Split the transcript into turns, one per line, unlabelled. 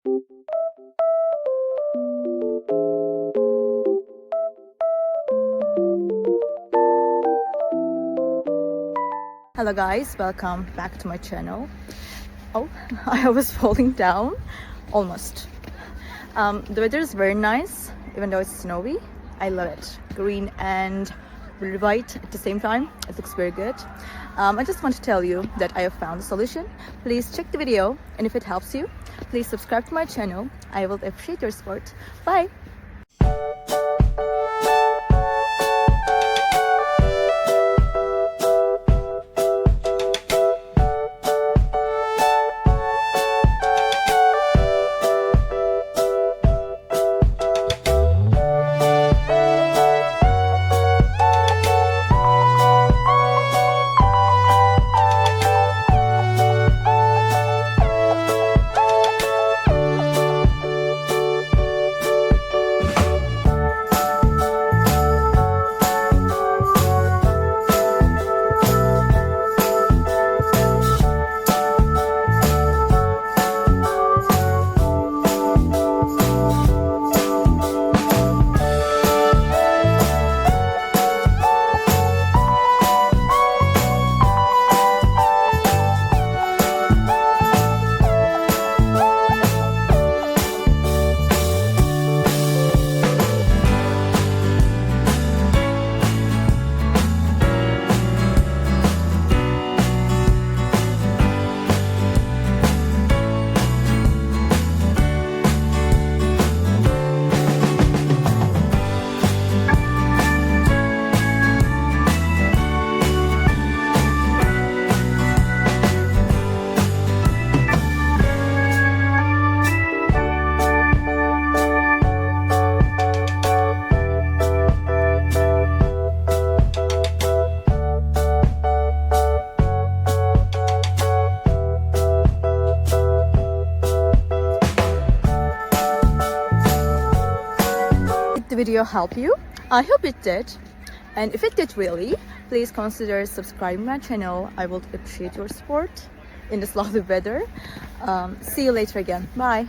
Hello guys, welcome back to my channel. Oh, I was falling down almost. The weather is very nice, even though it's snowy. I love it. Green and white at the same time. It looks very good. I just want to tell you that I have found a solution. Please check the video, and if it helps you, please subscribe to my channel. I will appreciate your support. Bye! The video help you? I hope it did, and if it did really, please consider subscribing my channel. I would appreciate your support in this lovely weather. See you later again. Bye.